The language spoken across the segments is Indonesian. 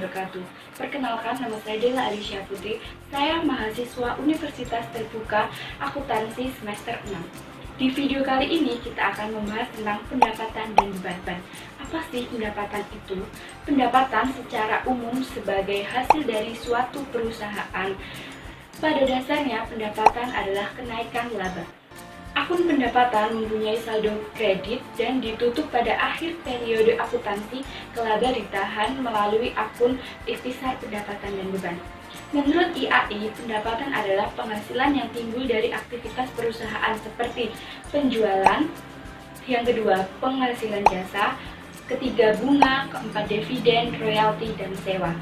wabarakatuh. Perkenalkan, nama saya Dela Alisya Putri. Saya mahasiswa Universitas Terbuka Akuntansi semester 6. Di video kali ini kita akan membahas tentang pendapatan dan beban. Apa sih pendapatan itu? Pendapatan secara umum sebagai hasil dari suatu perusahaan. Pada dasarnya, pendapatan adalah kenaikan laba. Akun pendapatan mempunyai saldo kredit dan ditutup pada akhir periode akuntansi ke laba ditahan melalui akun ikhtisar pendapatan dan beban. Menurut IAI, pendapatan adalah penghasilan yang timbul dari aktivitas perusahaan seperti penjualan, yang kedua penghasilan jasa, ketiga bunga, keempat dividen, royalti, dan sewa.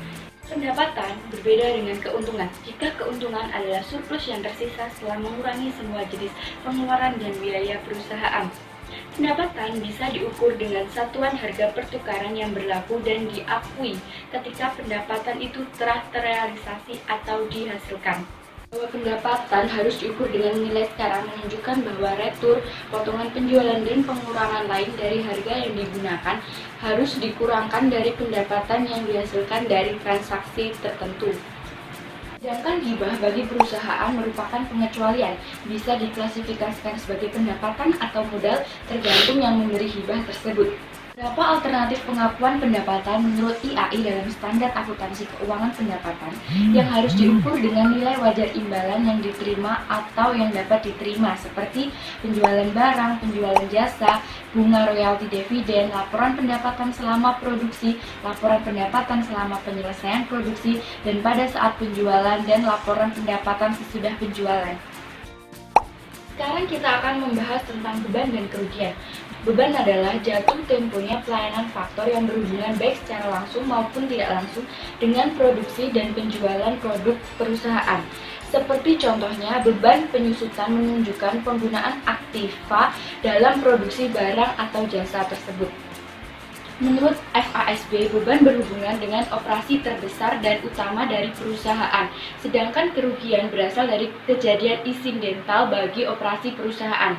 Pendapatan berbeda dengan keuntungan. Jika keuntungan adalah surplus yang tersisa setelah mengurangi semua jenis pengeluaran dan biaya perusahaan. Pendapatan bisa diukur dengan satuan harga pertukaran yang berlaku dan diakui ketika pendapatan itu telah terrealisasi atau dihasilkan. Bahwa pendapatan harus diukur dengan nilai sekarang menunjukkan bahwa retur, potongan penjualan, dan pengurangan lain dari harga yang digunakan harus dikurangkan dari pendapatan yang dihasilkan dari transaksi tertentu. Sedangkan hibah bagi perusahaan merupakan pengecualian, bisa diklasifikasikan sebagai pendapatan atau modal tergantung yang memberi hibah tersebut. Beberapa alternatif pengakuan pendapatan menurut IAI dalam standar akuntansi keuangan pendapatan yang harus diukur dengan nilai wajar imbalan yang diterima atau yang dapat diterima seperti penjualan barang, penjualan jasa, bunga royalti dividen, laporan pendapatan selama produksi, laporan pendapatan selama penyelesaian produksi, dan pada saat penjualan dan laporan pendapatan sesudah penjualan. Sekarang kita akan membahas tentang beban dan kerugian. Beban adalah jatuh temponya pelayanan faktor yang berhubungan baik secara langsung maupun tidak langsung dengan produksi dan penjualan produk perusahaan. Seperti contohnya, beban penyusutan menunjukkan penggunaan aktiva dalam produksi barang atau jasa tersebut. Menurut FASB, beban berhubungan dengan operasi terbesar dan utama dari perusahaan, sedangkan kerugian berasal dari kejadian insidental bagi operasi perusahaan.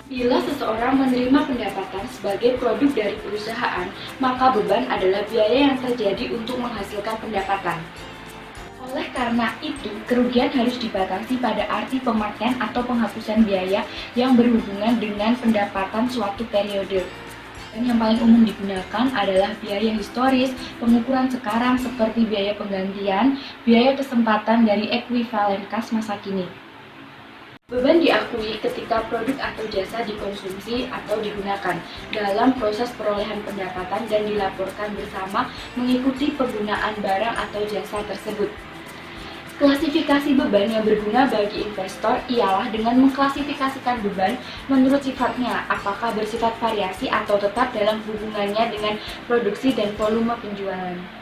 Bila seseorang menerima pendapatan sebagai produk dari perusahaan, maka beban adalah biaya yang terjadi untuk menghasilkan pendapatan. Oleh karena itu, kerugian harus dibatasi pada arti pemakaian atau penghapusan biaya yang berhubungan dengan pendapatan suatu periode. Dan yang paling umum digunakan adalah biaya historis, pengukuran sekarang seperti biaya penggantian, biaya kesempatan dari ekuivalen kas masa kini. Beban diakui ketika produk atau jasa dikonsumsi atau digunakan dalam proses perolehan pendapatan dan dilaporkan bersama mengikuti penggunaan barang atau jasa tersebut. Klasifikasi beban yang berguna bagi investor ialah dengan mengklasifikasikan beban menurut sifatnya, apakah bersifat variasi atau tetap dalam hubungannya dengan produksi dan volume penjualan.